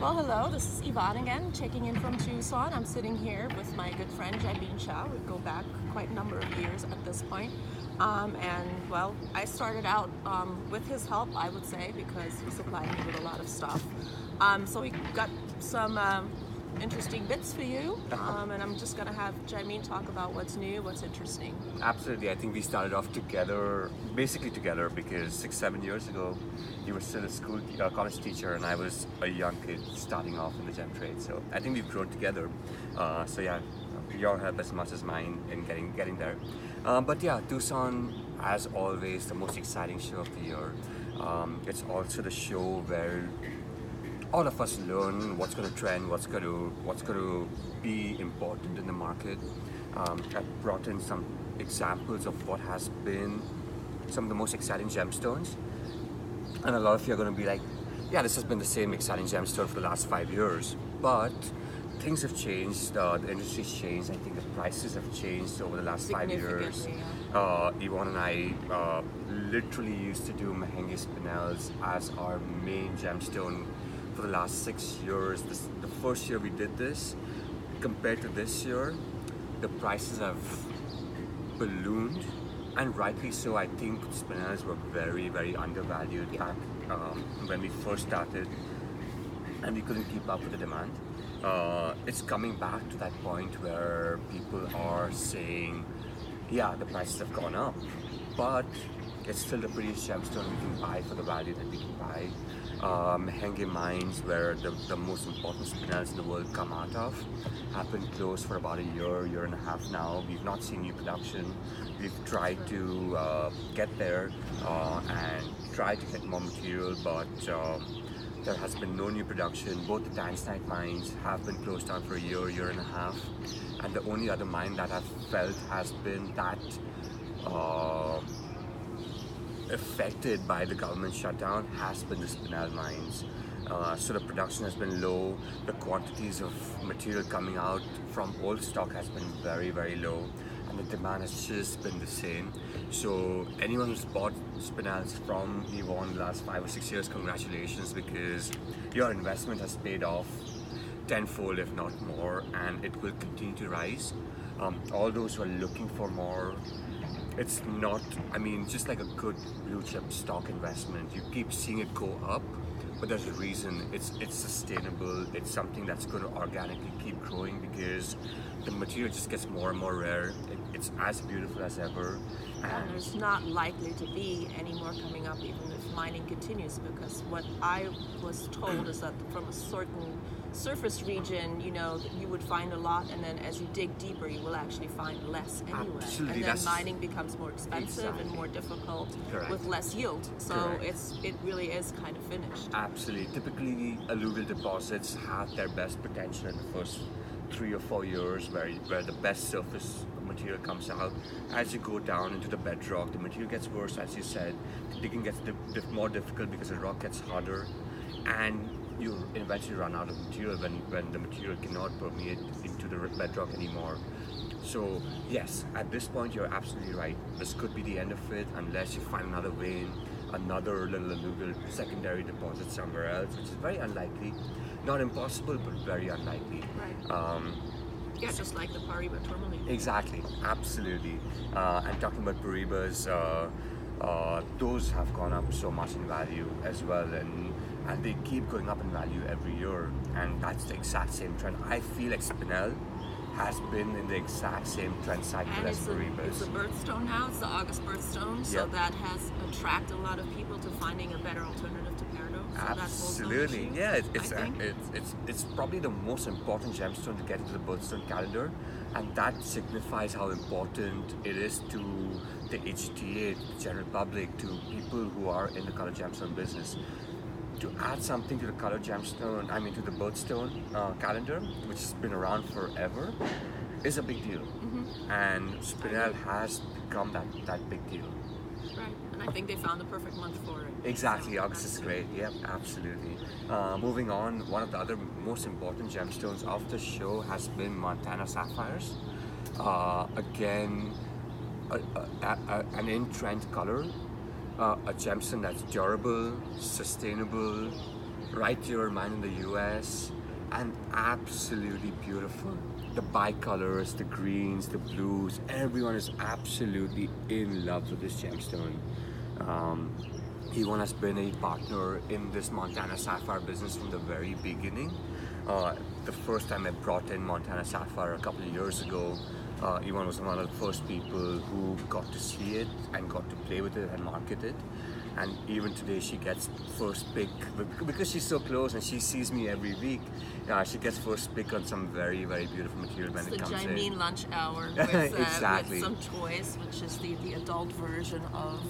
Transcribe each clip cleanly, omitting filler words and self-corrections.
Well, hello, this is Yvonne again, checking in from Tucson. I'm sitting here with my good friend Jaimeen Shah. We go back quite a number of years at this point. Well, I started out with his help, I would say, because he supplied me with a lot of stuff. So we got some interesting bits for you, and I'm just going to have Jaimeen talk about what's new, what's interesting. Absolutely. I think we started off together, basically together, because 6-7 years ago, you were still a college teacher, and I was a young kid starting off in the gem trade. So I think we've grown together. So yeah, your help as much as mine in getting there. But yeah, Tucson, as always, the most exciting show of the year. It's also the show where all of us learn what's going to trend, what's going to be important in the market. I've brought in some examples of what has been some of the most exciting gemstones, and a lot of you are going to be like, yeah, this has been the same exciting gemstone for the last 5 years, but things have changed, the industry's changed. I think the prices have changed over the last 5 years. Yvonne and I literally used to do Mahenge Spinels as our main gemstone for the last 6 years. The first year we did this, compared to this year, the prices have ballooned, and rightly so. I think Spinels were very, very undervalued back when we first started, and we couldn't keep up with the demand. It's coming back to that point where people are saying, yeah, the prices have gone up, but it's still the prettiest gemstone we can buy for the value that we can buy. Mahenge mines, where the most important spinels in the world come out of, have been closed for about a year and a half now. We've not seen new production. We've tried to get there and try to get more material, but there has been no new production. Both the Deisgns mines have been closed down for a year and a half, and the only other mine that I've felt has been that affected by the government shutdown has been the Spinel mines. So the production has been low, the quantities of material coming out from old stock has been very, very low, and the demand has just been the same. So anyone who's bought Spinels from Yvonne the last 5 or 6 years, congratulations, because your investment has paid off tenfold, if not more, and it will continue to rise. All those who are looking for more, it's not, I mean, just like a good blue chip stock investment, you keep seeing it go up, but there's a reason. It's sustainable. It's something that's going to organically keep growing because the material just gets more and more rare. It's as beautiful as ever, and there's not likely to be any more coming up even if mining continues, because what I was told is that from a certain surface region, you know, you would find a lot, and then as you dig deeper you will actually find less anyway. Absolutely. And then mining becomes more expensive and more difficult. Correct. With less yield. So it really is kind of finished. Absolutely. Typically alluvial deposits have their best potential in the first 3 or 4 years where the best surface material comes out. As you go down into the bedrock, the material gets worse, as you said. Digging gets more difficult because the rock gets harder, and you eventually run out of material when the material cannot permeate into the bedrock anymore. So yes, at this point you're absolutely right. This could be the end of it unless you find another vein, another little alluvial secondary deposit somewhere else, which is very unlikely. Not impossible, but very unlikely. Right. Yeah, just like the Paribas tourmaline. Exactly, absolutely. And talking about Paribas, those have gone up so much in value as well, and they keep going up in value every year, and that's the exact same trend. I feel like Spinel has been in the exact same trend cycle as Paribas. It's a birthstone now, it's the August birthstone, so that has attracted a lot of people to finding a better alternative to peridot. So absolutely, yeah, it's probably the most important gemstone to get into the birthstone calendar, and that signifies how important it is to the AGTA, the general public, to people who are in the color gemstone business. To add something to the color gemstone, I mean to the birthstone calendar, which has been around forever, is a big deal. And Spinel has become that big deal. Right, and I think they found the perfect month for it. Exactly, so August is great. Yep, absolutely. Moving on, one of the other most important gemstones of the show has been Montana Sapphires. Again, an in-trend color. A gemstone that's durable, sustainable, right here, mine in the US, and absolutely beautiful. The bicolors, the greens, the blues, everyone is absolutely in love with this gemstone. Yvonne has been a partner in this Montana Sapphire business from the very beginning. The first time I brought in Montana Sapphire a couple of years ago, Yvonne was one of the first people who got to see it and got to play with it and market it. And even today she gets first pick, because she's so close and she sees me every week. She gets first pick on some very, very beautiful material when it comes in. It's the Jaimeen lunch hour with, exactly. with some toys, which is the adult version of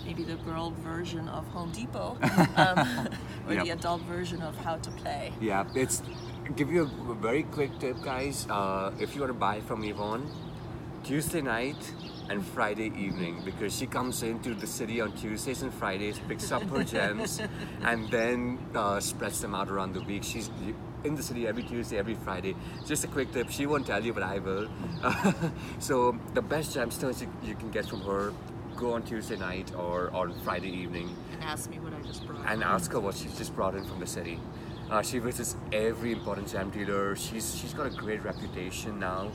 maybe the girl version of Home Depot, or Yep. the adult version of how to play. Yeah, give you a very quick tip, guys. If you want to buy from Yvonne, Tuesday night and Friday evening, because she comes into the city on Tuesdays and Fridays, picks up her gems, and then spreads them out around the week. She's in the city every Tuesday, every Friday. Just a quick tip, she won't tell you, but I will. So the best gemstones you can get from her, go on Tuesday night or on Friday evening. And ask me what I just brought. And ask her what she's just brought in from the city. She visits every important gem dealer. She's got a great reputation now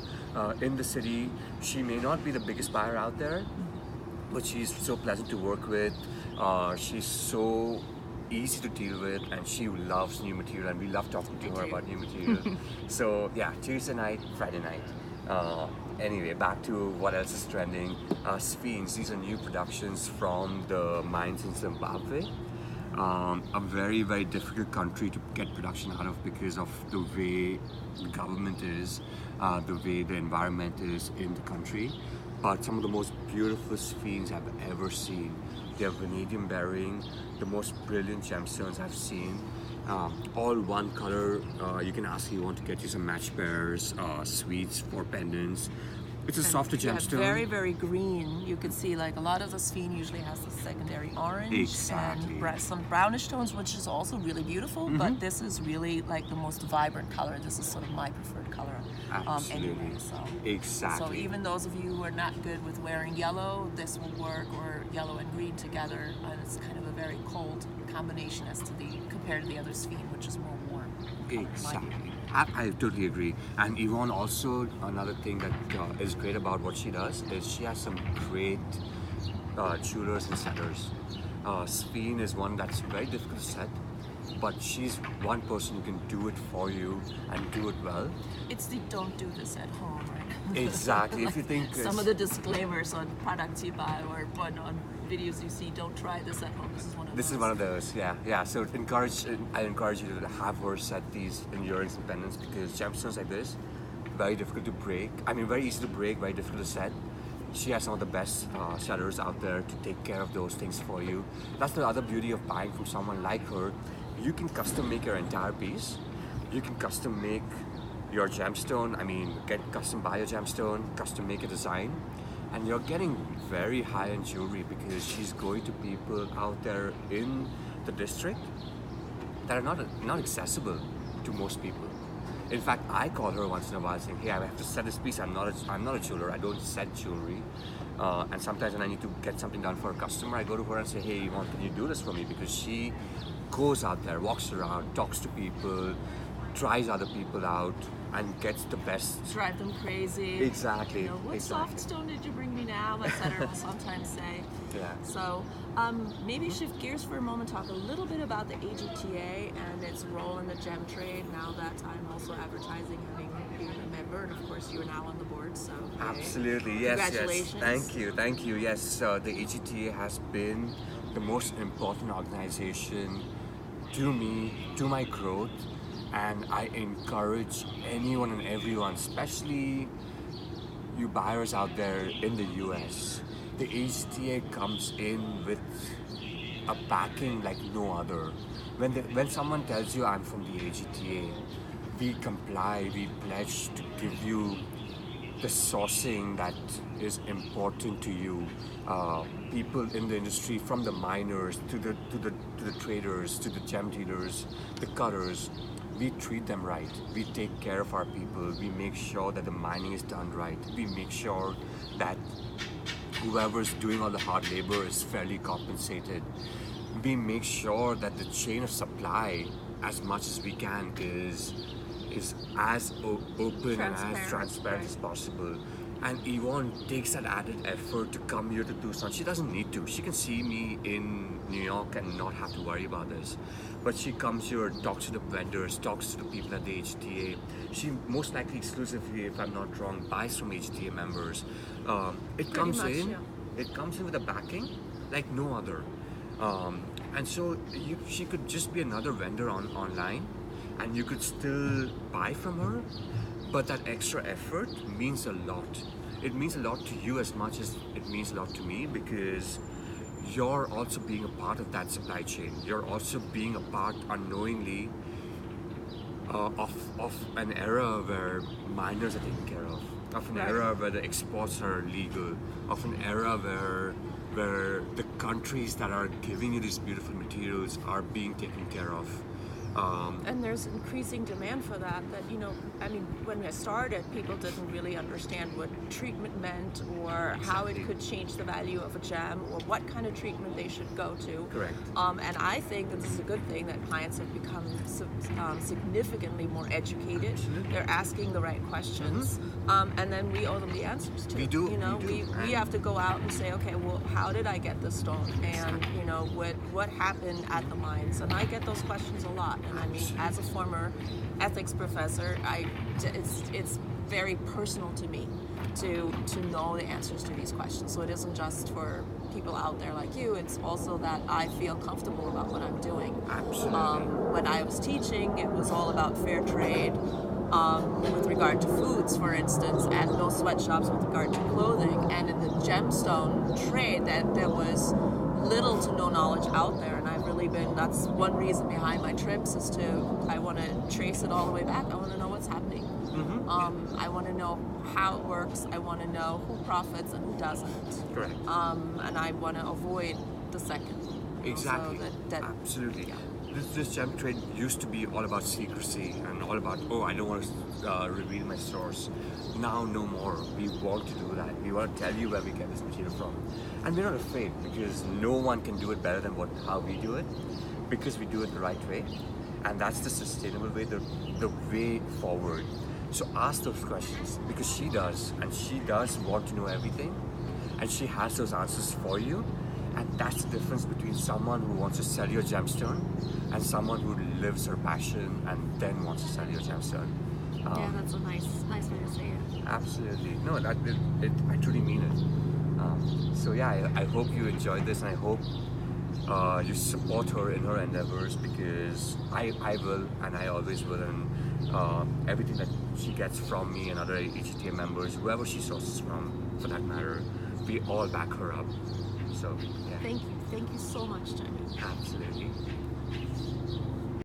in the city. She may not be the biggest buyer out there, but she's so pleasant to work with. She's so easy to deal with, and she loves new material, and we love talking to her about new material. So yeah, Tuesday night, Friday night. Anyway, back to what else is trending. Sphenes, these are new productions from the mines in Zimbabwe. A very, very difficult country to get production out of because of the way the government is, the way the environment is in the country. But some of the most beautiful sphenes I've ever seen. They're vanadium bearing, the most brilliant gemstones I've seen. All one color. You can ask if you want to get you some match pairs, sweets for pendants. It's a softer gemstone. Very, very green. You can see like a lot of the Sphene usually has the secondary orange Exactly. and some brownish tones, which is also really beautiful. But this is really like the most vibrant color. This is sort of my preferred color. Absolutely. Anyway, so. Exactly. So even those of you who are not good with wearing yellow, this will work, or yellow and green together. And it's kind of a very cold combination compared to the other Sphene, which is more warm. Exactly. I totally agree. And Yvonne also, another thing that is great about what she does is she has some great jewelers and setters. Sphene is one that's very difficult to set, but she's one person who can do it for you and do it well. It's the don't do this at home, right? Exactly. If you think some of the disclaimers on products you buy or on videos you see, don't try this at home. This is one of those. Yeah. So I encourage you to have her set these in earrings and pendants, because gemstones like this, very difficult to break. I mean, very easy to break, very difficult to set. She has some of the best sellers out there to take care of those things for you. That's the other beauty of buying from someone like her. You can custom make your entire piece. You can custom make your gemstone. I mean, custom buy a gemstone, custom make a design. And you're getting very high-end jewelry, because she's going to people out there in the district that are not accessible to most people. In fact, I call her once in a while saying, hey, I have to set this piece. I'm not a jeweler. I don't set jewelry. And sometimes when I need to get something done for a customer, I go to her and say, hey, Yvonne, can you do this for me? Because she goes out there, walks around, talks to people, tries other people out, and gets the best. Drive them crazy. Exactly. You know, what soft stone did you bring me now? My setter will sometimes say. Yeah. So maybe shift gears for a moment, talk a little bit about the AGTA and its role in the gem trade, now that I'm also advertising, having been a member, and of course you are now on the board, so. Absolutely, yes. Congratulations. Thank you. Yes, the AGTA has been the most important organization to me, to my growth, and I encourage anyone and everyone, especially you buyers out there in the US. The AGTA comes in with a backing like no other. When someone tells you I'm from the AGTA, we comply, we pledge to give you the sourcing that is important to you. People in the industry, from the miners to the traders, to the gem dealers, the cutters, we treat them right. We take care of our people. We make sure that the mining is done right. We make sure that whoever's doing all the hard labor is fairly compensated. we make sure that the chain of supply, as much as we can, is as open and as transparent as possible. And Yvonne takes that added effort to come here to Tucson. She doesn't need to. She can see me in New York and not have to worry about this. But she comes here, talks to the vendors, talks to the people at the AGTA. She most likely exclusively, if I'm not wrong, buys from AGTA members. It comes in with a backing like no other. And so she could just be another vendor online, and you could still buy from her. But that extra effort means a lot. It means a lot to you as much as it means a lot to me, because you're also being a part of that supply chain. You're also being a part unknowingly of an era where miners are taken care of an era where the exports are legal, of an era where the countries that are giving you these beautiful materials are being taken care of. And there's increasing demand for that, I mean, when I started, people didn't really understand what treatment meant, or how it could change the value of a gem, or what kind of treatment they should go to. Correct. And I think that this is a good thing, that clients have become significantly more educated. Absolutely. They're asking the right questions, and then we owe them the answers too. We do. We have to go out and say, okay, well, how did I get this stone? And what happened at the mines? And I get those questions a lot. And I mean, as a former ethics professor, it's very personal to me to know the answers to these questions. So it isn't just for people out there like you, it's also that I feel comfortable about what I'm doing. Absolutely. When I was teaching, it was all about fair trade with regard to foods, for instance, and no sweatshops with regard to clothing. And in the gemstone trade, that there was little to no knowledge out there, and that's one reason behind my trips, is I want to trace it all the way back. I want to know what's happening. I want to know how it works. I want to know who profits and who doesn't. Correct. And I want to avoid the second. Exactly. So Absolutely. Yeah. This gem trade used to be all about secrecy and all about, I don't want to reveal my source. Now, no more. We want to do that. We want to tell you where we get this material from. And we're not afraid, because no one can do it better than how we do it, because we do it the right way. And that's the sustainable way, the way forward. So ask those questions, because she does. And she does want to know everything. And she has those answers for you. And that's the difference between someone who wants to sell your gemstone and someone who lives her passion and then wants to sell your gemstone. Yeah, that's a nice way to say it. Absolutely. No, I truly mean it. So yeah, I hope you enjoyed this, and I hope you support her in her endeavors, because I will, and I always will, and everything that she gets from me and other AGTA members, whoever she sources from, for that matter, we all back her up. So, yeah. Thank you so much, Jaimeen. Absolutely.